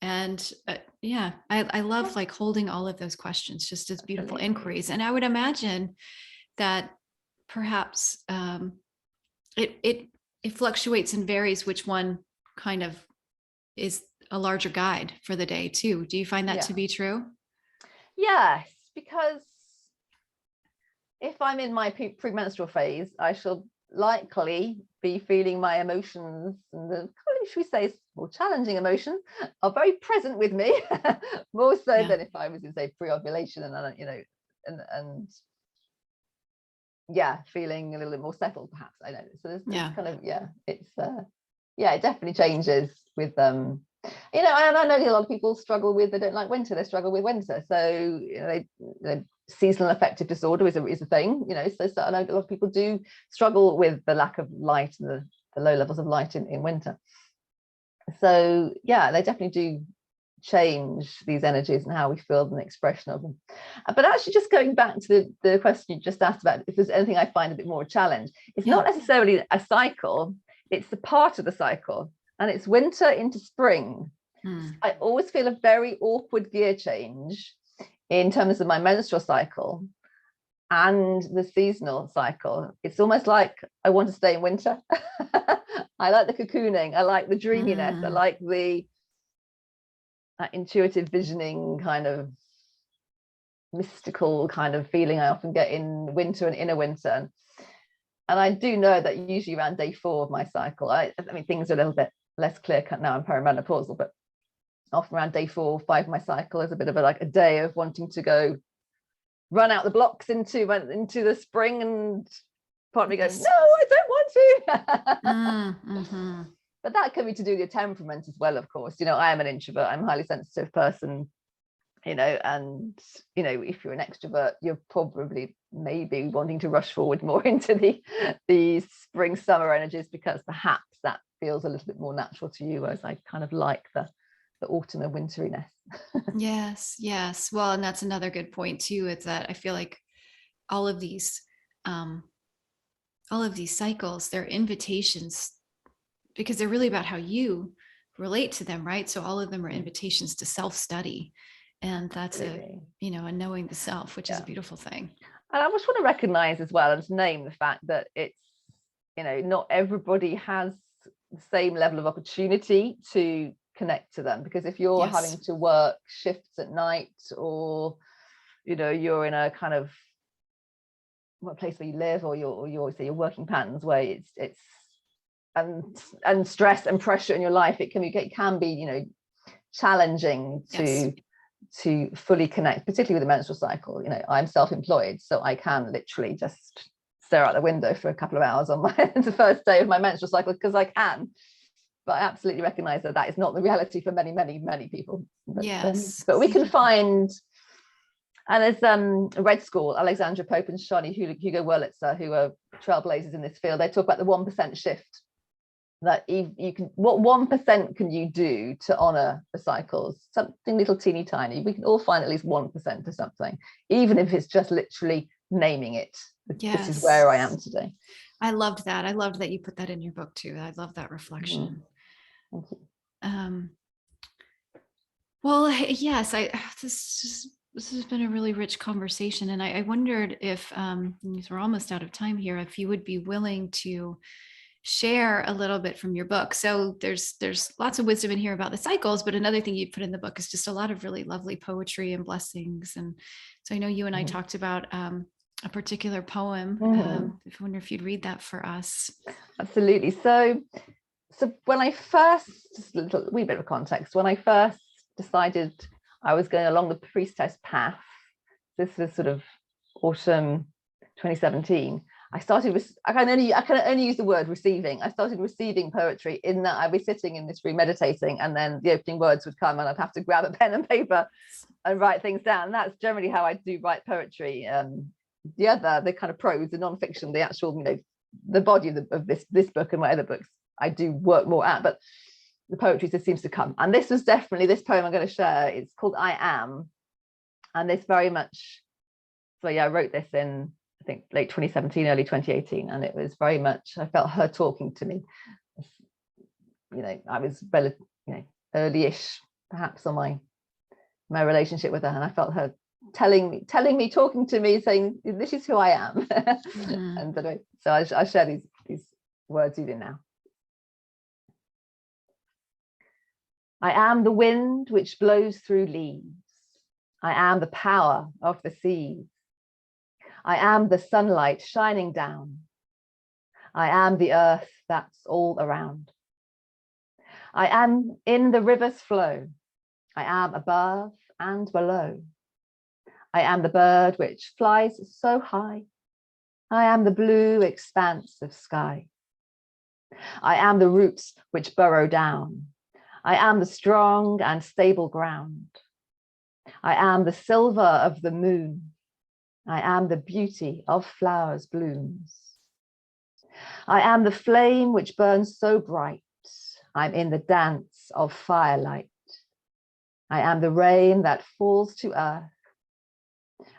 And I love like holding all of those questions just as beautiful inquiries. And I would imagine that perhaps it fluctuates and varies which one kind of is a larger guide for the day too. Do you find that to be true? Yes, because if I'm in my premenstrual phase, I shall likely be feeling my emotions, and the, should we say, more challenging emotions are very present with me, more so than if I was in, say, pre-ovulation and feeling a little bit more settled, perhaps. I know. So there's kind of, it's it definitely changes with And I know a lot of people struggle with, they don't like winter, they struggle with winter. So, seasonal affective disorder is a thing, so I know a lot of people do struggle with the lack of light and the low levels of light in winter. So yeah, they definitely do change these energies and how we feel and the expression of them. But actually, just going back to the question you just asked about if there's anything I find a bit more a challenge, it's not necessarily a cycle, it's the part of the cycle, and it's winter into spring. I always feel a very awkward gear change in terms of my menstrual cycle and the seasonal cycle. It's almost like I want to stay in winter. I like the cocooning, I like the dreaminess, I like that intuitive visioning kind of mystical kind of feeling I often get in winter and inner winter. And I do know that usually around day 4 of my cycle, I mean, things are a little bit less clear cut now, I'm perimenopausal, but often around day 4 or 5 of my cycle is a bit of a day of wanting to go run out the blocks into the spring, and part of me goes, no, I don't want to. But that can be to do with your temperament as well, of course. I am an introvert, I'm a highly sensitive person, and if you're an extrovert, you're probably maybe wanting to rush forward more into the spring summer energies, because perhaps that feels a little bit more natural to you, whereas I kind of like the autumn and winteriness. Yes. Well, and that's another good point too, is that I feel like all of these cycles, they're invitations, because they're really about how you relate to them, right? So all of them are invitations to self-study, and that's a knowing the self, which is a beautiful thing. And I just want to recognize as well, and to name the fact that it's, not everybody has the same level of opportunity to connect to them, because if you're having to work shifts at night, or you're in a kind of what place where you live, or your working patterns where it's and stress and pressure in your life, it can be challenging to fully connect, particularly with the menstrual cycle. I'm self-employed, so I can literally just stare out the window for a couple of hours on the first day of my menstrual cycle, because I can. But I absolutely recognize that is not the reality for many, many, many people. But we can find, and there's Red School, Alexandra Pope and Shani Hugo Wurlitzer, who are trailblazers in this field. They talk about the 1% shift, that you can, what 1% can you do to honor the cycles? Something little teeny tiny. We can all find at least 1% of something, even if it's just literally naming it. This is where I am today. I loved that. I loved that you put that in your book too. I love that reflection. Thank you. Well, yes, this has been a really rich conversation, and I wondered if we're almost out of time here, if you would be willing to share a little bit from your book. So there's lots of wisdom in here about the cycles, but another thing you put in the book is just a lot of really lovely poetry and blessings. And so I know you and I talked about a particular poem. I wonder if you'd read that for us. Absolutely. So when I first, just a little wee bit of context, when I first decided I was going along the Priestess path, this was sort of autumn 2017, I can only use the word receiving. I started receiving poetry, in that I'd be sitting in this room meditating, and then the opening words would come and I'd have to grab a pen and paper and write things down. And that's generally how I do write poetry. The kind of prose, the non-fiction, the actual, the body of this book and my other books, I do work more at, but the poetry just seems to come. And this was definitely, this poem I'm going to share, it's called I Am. And this very much, so yeah, I wrote this in, I think, late 2017, early 2018. And it was very much, I felt her talking to me. I was early-ish, perhaps, on my relationship with her. And I felt her telling me, talking to me, saying, this is who I am. And anyway, so I'll share these words with you now. I am the wind which blows through leaves. I am the power of the seas. I am the sunlight shining down. I am the earth that's all around. I am in the river's flow. I am above and below. I am the bird which flies so high. I am the blue expanse of sky. I am the roots which burrow down. I am the strong and stable ground. I am the silver of the moon. I am the beauty of flowers' blooms. I am the flame which burns so bright. I'm in the dance of firelight. I am the rain that falls to earth.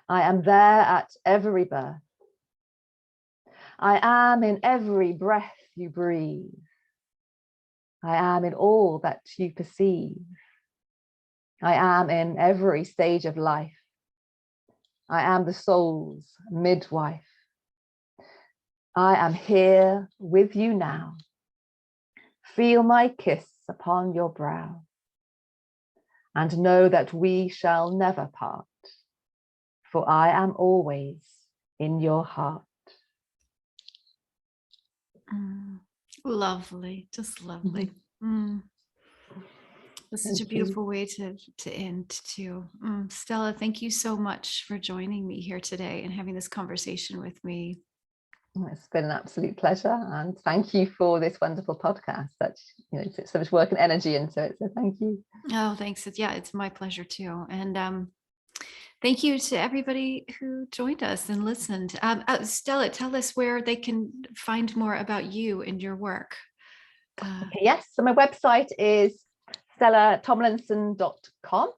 I am there at every birth. I am in every breath you breathe. I am in all that you perceive. I am in every stage of life. I am the soul's midwife. I am here with you now. Feel my kiss upon your brow, and know that we shall never part, for I am always in your heart. Lovely, just lovely. That's such a beautiful way to end too. Stella, thank you so much for joining me here today and having this conversation with me. It's been an absolute pleasure, and thank you for this wonderful podcast. That so much work and energy into it. So thank you. Oh, thanks. Yeah, it's my pleasure too. And thank you to everybody who joined us and listened. Stella, tell us where they can find more about you and your work. Yes, so my website is stellatomlinson.com,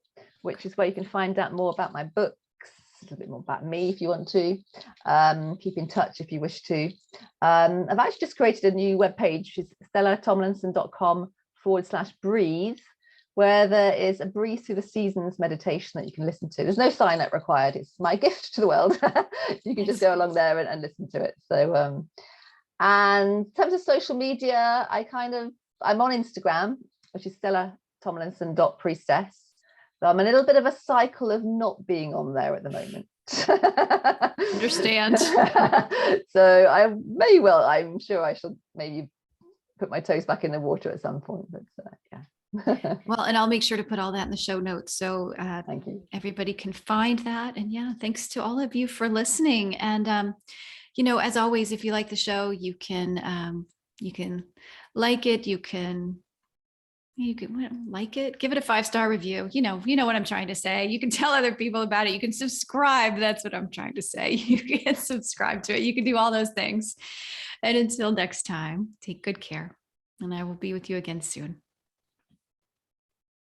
which is where you can find out more about my books, a little bit more about me if you want to, keep in touch if you wish to. I've actually just created a new webpage, which is stellatomlinson.com/breathe, where there is a breathe through the seasons meditation that you can listen to. There's no sign up required. It's my gift to the world. You can just go along there and listen to it. So and in terms of social media, I'm on Instagram, which is stellatomlinson.priestess. So I'm in a little bit of a cycle of not being on there at the moment. Understand. So I'm sure I should maybe put my toes back in the water at some point, but yeah. Well, and I'll make sure to put all that in the show notes so thank you. Everybody can find that. And yeah, thanks to all of you for listening. And as always, if you like the show, you can like it, you can like it, give it a 5-star review. You know what I'm trying to say. You can tell other people about it. You can subscribe. That's what I'm trying to say. You can subscribe to it. You can do all those things. And until next time, take good care. And I will be with you again soon.